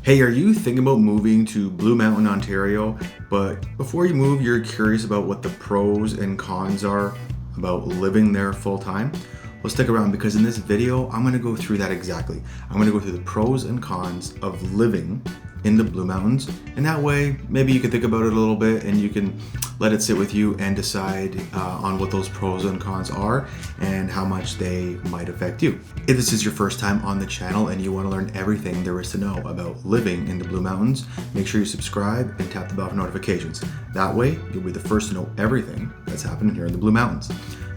Hey, are you thinking about moving to Blue Mountain, Ontario, but before you move, you're curious about what the pros and cons are about living there full time? Well, stick around because in this video, I'm gonna go through that exactly. I'm gonna go through the pros and cons of living in the Blue Mountains, and that way, maybe you can think about it a little bit and you can let it sit with you and decide on what those pros and cons are and how much they might affect you. If this is your first time on the channel and you want to learn everything there is to know about living in the Blue Mountains, make sure you subscribe and tap the bell for notifications. That way, you'll be the first to know everything that's happening here in the Blue Mountains.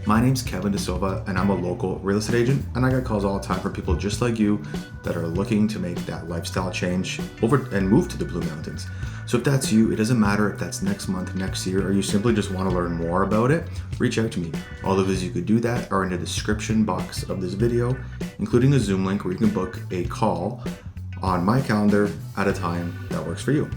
My name's Kevin De Silva and I'm a local real estate agent, and I get calls all the time from people just like you that are looking to make that lifestyle change over and move to the Blue Mountains. So if that's you, it doesn't matter if that's next month, next year, or you simply just want to learn more about it, reach out to me. All the ways you could do that are in the description box of this video, including a Zoom link where you can book a call on my calendar at a time that works for you.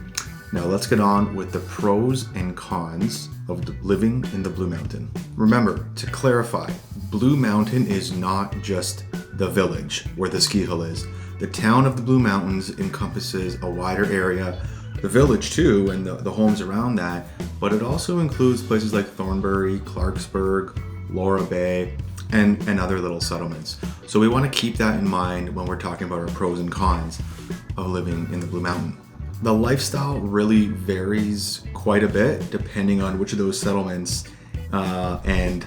Now let's get on with the pros and cons of living in the Blue Mountain. Remember, to clarify, Blue Mountain is not just the village where the ski hill is. The town of the Blue Mountains encompasses a wider area, the village too, and the homes around that, but it also includes places like Thornbury, Clarksburg, Laura Bay, and other little settlements. So we want to keep that in mind when we're talking about our pros and cons of living in the Blue Mountain. The lifestyle really varies quite a bit depending on which of those settlements and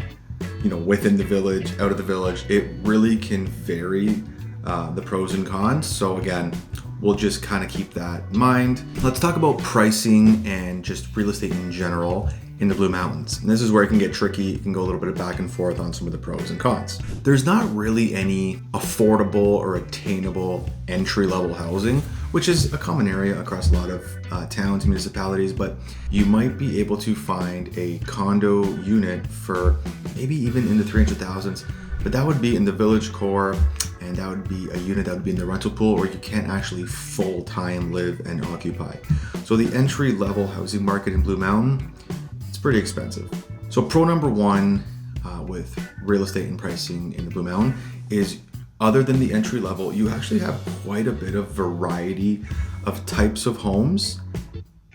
within the village, out of the village, it really can vary the pros and cons. So again, we'll just kind of keep that in mind. Let's talk about pricing and just real estate in general in the Blue Mountains. And this is where it can get tricky. It can go a little bit of back and forth on some of the pros and cons. There's not really any affordable or attainable entry-level housing, which is a common area across a lot of towns and municipalities, but you might be able to find a condo unit for maybe even in the 300,000s, but that would be in the village core, and that would be a unit that would be in the rental pool, or you can't actually full-time live and occupy. So the entry-level housing market in Blue Mountain, it's pretty expensive. So pro number one with real estate and pricing in the Blue Mountain is, other than the entry level, you actually have quite a bit of variety of types of homes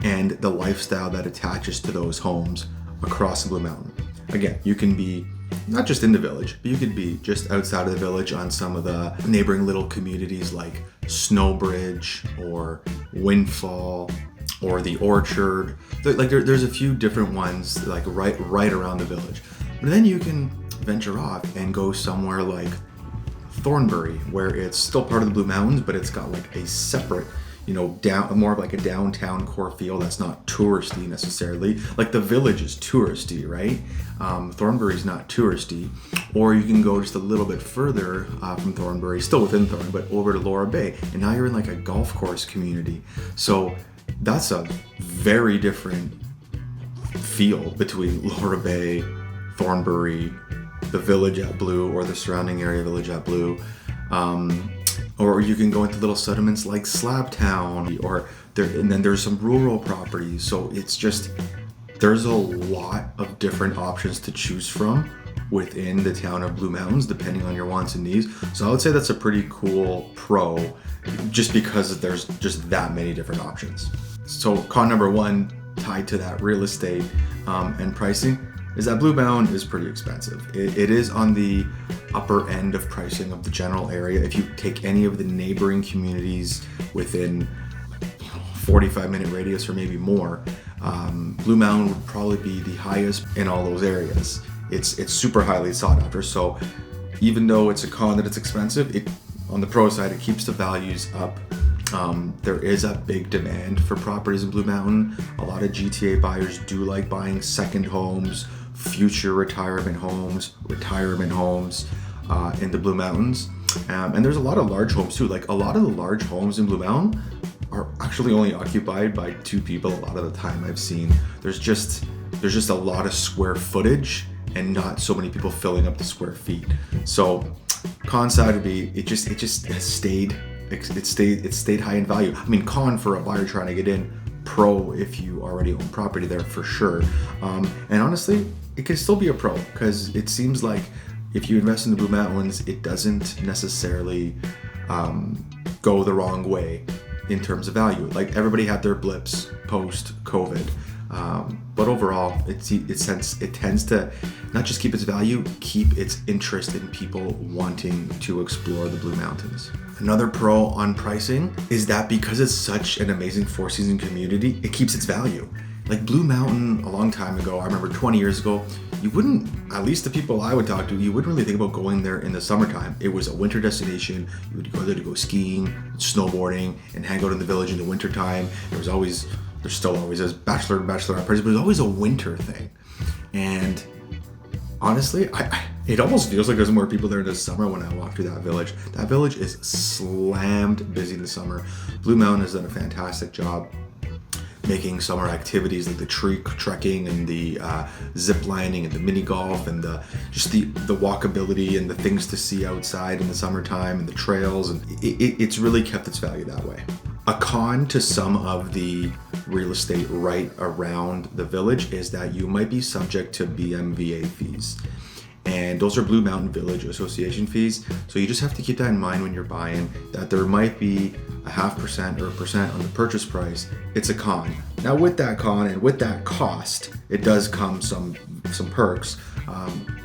and the lifestyle that attaches to those homes across the Blue Mountain. Again, you can be not just in the village, but you could be just outside of the village on some of the neighboring little communities like Snowbridge or Windfall or the Orchard. There's a few different ones like right around the village. But then you can venture off and go somewhere like Thornbury, where it's still part of the Blue Mountains, but it's got like a separate, more of like a downtown core feel that's not touristy necessarily. Like the village is touristy, right? Thornbury's not touristy. Or you can go just a little bit further from Thornbury, still within Thorn, but over to Laura Bay, and now you're in like a golf course community. So that's a very different feel between Laura Bay, Thornbury, the village at Blue, or the surrounding area village at Blue. Or you can go into little settlements like Slabtown, and then there's some rural properties. So it's just, there's a lot of different options to choose from within the town of Blue Mountains, depending on your wants and needs. So I would say that's a pretty cool pro, just because there's just that many different options. So con number one, tied to that real estate and pricing, is that Blue Mountain is pretty expensive. It is on the upper end of pricing of the general area. If you take any of the neighboring communities within 45-minute radius or maybe more, Blue Mountain would probably be the highest in all those areas. It's super highly sought after. So even though it's a con that it's expensive, on the pro side, it keeps the values up. There is a big demand for properties in Blue Mountain. A lot of GTA buyers do like buying second homes, future retirement homes in the Blue Mountains. And there's a lot of large homes too. Like a lot of the large homes in Blue Mountain are actually only occupied by two people a lot of the time I've seen. There's just a lot of square footage and not so many people filling up the square feet. So con side would be, it just has stayed high in value. I mean, con for a buyer trying to get in, pro if you already own property there for sure. And honestly, it can still be a pro because it seems like if you invest in the Blue Mountains, it doesn't necessarily go the wrong way in terms of value. Like everybody had their blips post-COVID. But overall, it tends to not just keep its value, keep its interest in people wanting to explore the Blue Mountains. Another pro on pricing is that because it's such an amazing four-season community, it keeps its value. Like Blue Mountain, a long time ago, I remember 20 years ago, you wouldn't, at least the people I would talk to, you wouldn't really think about going there in the summertime. It was a winter destination. You would go there to go skiing, snowboarding, and hang out in the village in the wintertime. There still always is bachelor and bachelorette parties, but there's always a winter thing. And honestly, it almost feels like there's more people there in the summer when I walk through that village. That village is slammed busy in the summer. Blue Mountain has done a fantastic job making summer activities like the tree trekking and the zip lining and the mini golf and the walkability and the things to see outside in the summertime and the trails, and it's really kept its value that way. A con to some of the real estate right around the village is that you might be subject to BMVA fees. And those are Blue Mountain Village Association fees. So you just have to keep that in mind when you're buying, that there might be a 0.5% or 1% on the purchase price. It's a con. Now with that con and with that cost, it does come some perks.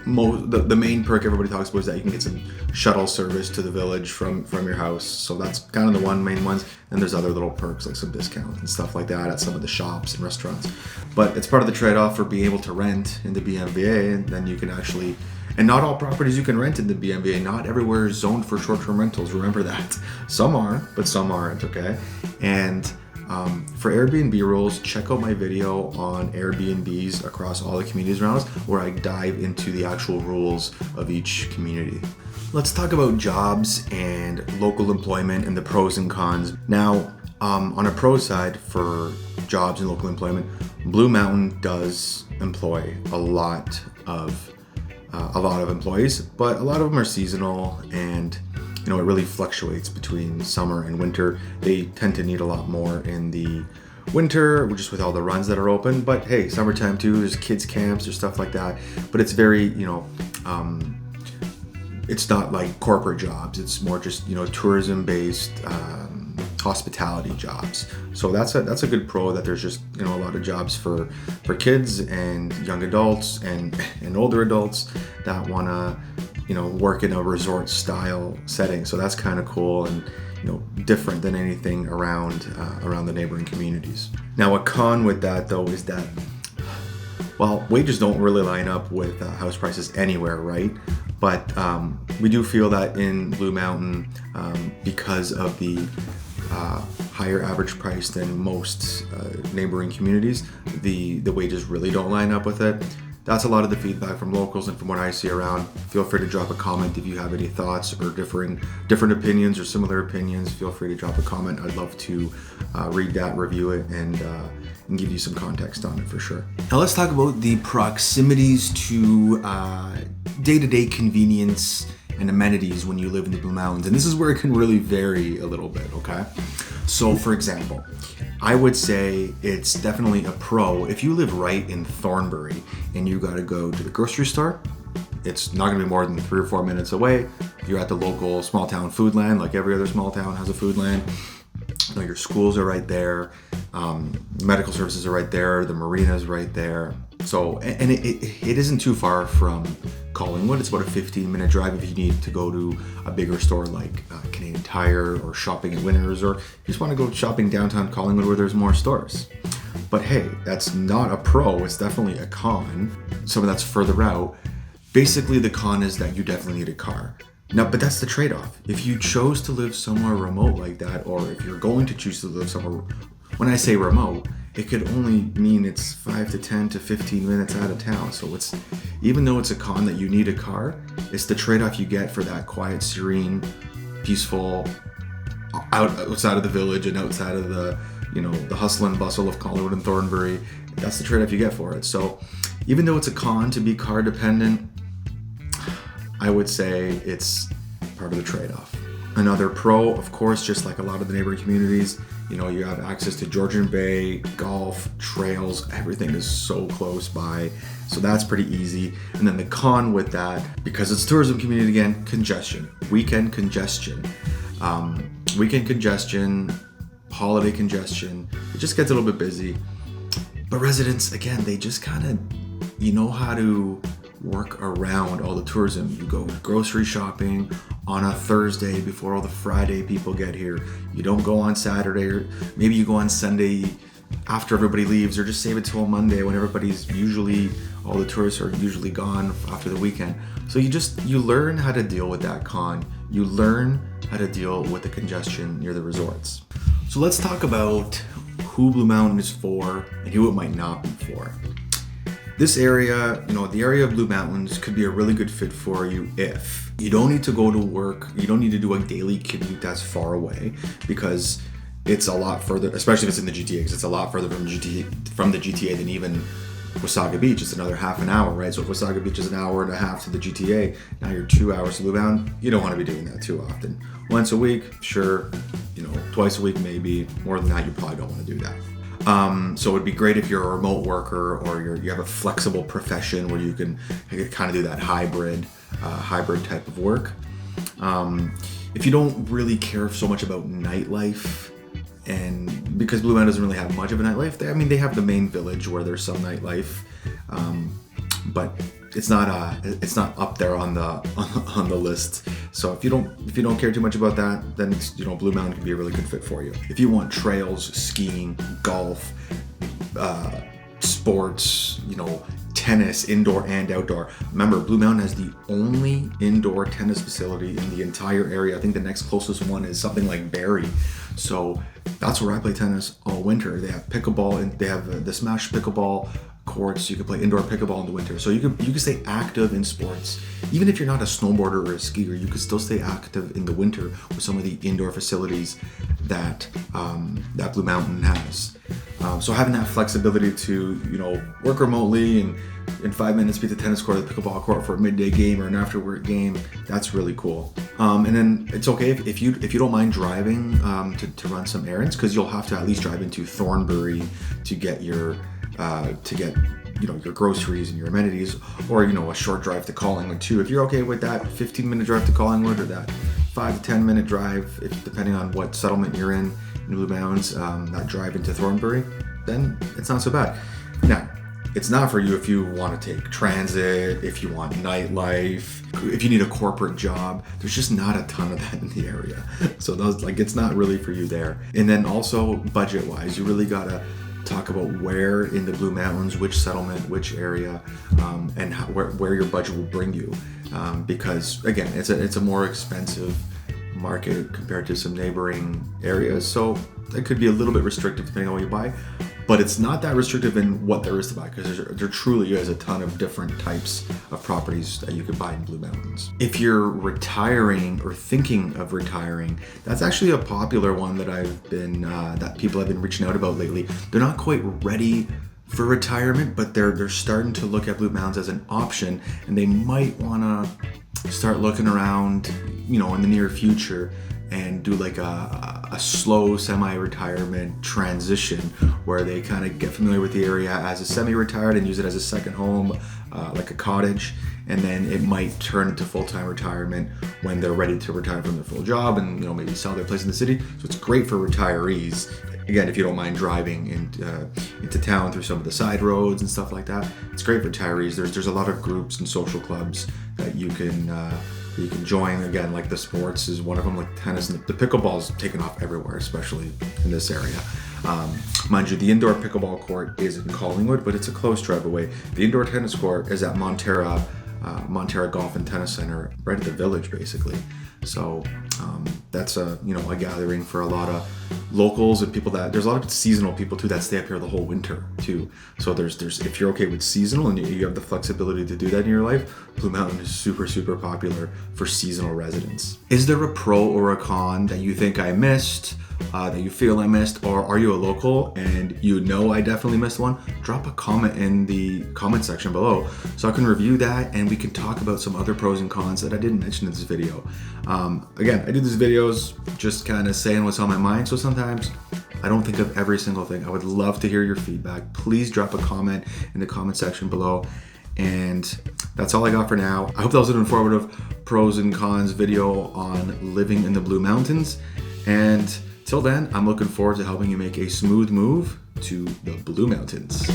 The main perk everybody talks about is that you can get some shuttle service to the village from your house. So that's kind of the main ones. And there's other little perks like some discounts and stuff like that at some of the shops and restaurants. But it's part of the trade-off for being able to rent in the BMVA, and then you can actually, and not all properties you can rent in the BMVA. Not everywhere is zoned for short-term rentals. Remember that. Some are, but some aren't, okay? And for Airbnb rules, check out my video on Airbnbs across all the communities around us, where I dive into the actual rules of each community. Let's talk about jobs and local employment and the pros and cons. Now, on a pro side for jobs and local employment, Blue Mountain does employ a lot of employees, but a lot of them are seasonal, and it really fluctuates between summer and winter. They tend to need a lot more in the winter, just with all the runs that are open. But hey, summertime too, there's kids camps or stuff like that. But it's very, it's not like corporate jobs. It's more just, tourism-based hospitality jobs. So that's a good pro, that there's just, a lot of jobs for kids and young adults and older adults that want to, work in a resort style setting. So that's kind of cool and, different than anything around the neighboring communities. Now, a con with that though is that, well, wages don't really line up with house prices anywhere, right? But we do feel that in Blue Mountain, because of the higher average price than most neighboring communities, the wages really don't line up with it. That's a lot of the feedback from locals and from what I see around. Feel free to drop a comment if you have any thoughts or different opinions or similar opinions. Feel free to drop a comment. I'd love to read that, review it, and give you some context on it for sure. Now let's talk about the proximities to day-to-day convenience and amenities when you live in the Blue Mountains. And this is where it can really vary a little bit, okay? So for example, I would say it's definitely a pro if you live right in Thornbury and you gotta go to the grocery store. It's not gonna be more than 3 or 4 minutes away. You're at the local small town food land, like every other small town has a food land. Your schools are right there, medical services are right there, the marina is right there. So, and it isn't too far from Collingwood. It's about a 15-minute drive if you need to go to a bigger store like Canadian Tire or shopping at Winners, or you just want to go shopping downtown Collingwood where there's more stores. But hey, that's not a pro, it's definitely a con. Some of that's further out. Basically, the con is that you definitely need a car. Now, but that's the trade-off. If you chose to live somewhere remote like that, or if you're going to choose to live somewhere, when I say remote, it could only mean it's 5 to 10 to 15 minutes out of town. So it's, even though it's a con that you need a car, it's the trade-off you get for that quiet, serene, peaceful, outside of the village and outside of the, the hustle and bustle of Collingwood and Thornbury. That's the trade-off you get for it. So even though it's a con to be car dependent, I would say it's part of the trade-off. Another pro, of course, just like a lot of the neighboring communities, you have access to Georgian Bay, golf, trails, everything is so close by. So that's pretty easy. And then the con with that, because it's tourism community again, congestion, weekend congestion. Weekend congestion holiday congestion. It just gets a little bit busy. But residents, again, they just kind of, you know how to work around all the tourism. You go grocery shopping on a Thursday before all the Friday people get here. You don't go on Saturday, or maybe you go on Sunday after everybody leaves, or just save it till Monday when all the tourists are usually gone after the weekend. So you learn how to deal with that con. You learn how to deal with the congestion near the resorts. So let's talk about who Blue Mountain is for and who it might not be for. This area, the area of Blue Mountains could be a really good fit for you if you don't need to go to work, you don't need to do a daily commute that's far away, because it's a lot further, especially if it's in the GTA, because it's a lot further from the GTA than even Wasaga Beach. It's another half an hour, right? So if Wasaga Beach is an hour and a half to the GTA, now you're 2 hours to Blue Mountain. You don't want to be doing that too often. Once a week, sure. Twice a week, maybe. More than that, you probably don't want to do that. So it'd be great if you're a remote worker, or you have a flexible profession where you can kind of do that hybrid type of work. If you don't really care so much about nightlife, and because Blue Mountain doesn't really have much of a nightlife, they have the main village where there's some nightlife, but it's not up there on the list. So if you don't care too much about that, then Blue Mountain can be a really good fit for you. If you want trails, skiing, golf, sports, tennis, indoor and outdoor. Remember, Blue Mountain has the only indoor tennis facility in the entire area. I think the next closest one is something like Barrie. So that's where I play tennis all winter. They have pickleball, and they have the Smash pickleball courts. You can play indoor pickleball in the winter. So you can stay active in sports. Even if you're not a snowboarder or a skier, you can still stay active in the winter with some of the indoor facilities that Blue Mountain has. So having that flexibility to work remotely and in 5 minutes be at the tennis court or the pickleball court for a midday game or an after work game, that's really cool. And then it's okay if you don't mind driving to run some errands, because you'll have to at least drive into Thornbury to get your your groceries and your amenities, or a short drive to Collingwood too. If you're okay with that 15-minute drive to Collingwood, or that 5 to 10 minute drive, depending on what settlement you're in Blue Mountains, that drive into Thornbury, then it's not so bad. Now, it's not for you if you want to take transit, if you want nightlife, if you need a corporate job. There's just not a ton of that in the area. So it's not really for you there. And then also budget-wise, you really gotta talk about where in the Blue Mountains, which settlement, which area, and where your budget will bring you. Because again, it's a more expensive market compared to some neighboring areas. So it could be a little bit restrictive depending on what you buy. But it's not that restrictive in what there is to buy, because there truly is a ton of different types of properties that you could buy in Blue Mountains. If you're retiring or thinking of retiring, that's actually a popular one that people have been reaching out about lately. They're not quite ready for retirement, but they're starting to look at Blue Mountains as an option, and they might want to start looking around, in the near future, and do like a slow semi-retirement transition where they kind of get familiar with the area as a semi-retired and use it as a second home, like a cottage, and then it might turn into full-time retirement when they're ready to retire from their full job and maybe sell their place in the city. So it's great for retirees. Again, if you don't mind driving into town through some of the side roads and stuff like that, it's great for retirees. There's a lot of groups and social clubs that you can join. Again, like the sports is one of them, like tennis, and the pickleball's taken off everywhere, especially in this area. Mind you, the indoor pickleball court is in Collingwood, but it's a close drive away. The indoor tennis court is at Montera Golf and Tennis Center, right at the village, basically. So that's a gathering for a lot of locals and people there's a lot of seasonal people too that stay up here the whole winter too. So there's if you're okay with seasonal and you have the flexibility to do that in your life, Blue Mountain is super, super popular for seasonal residents. Is there a pro or a con that you think I missed, that you feel I missed, or are you a local and I definitely missed one? Drop a comment in the comment section below so I can review that and we can talk about some other pros and cons that I didn't mention in this video. Again, I do these videos just kind of saying what's on my mind, so sometimes I don't think of every single thing. I would love to hear your feedback. Please drop a comment in the comment section below. And that's all I got for now. I hope that was an informative pros and cons video on living in the Blue Mountains. And Till then, I'm looking forward to helping you make a smooth move to the Blue Mountains.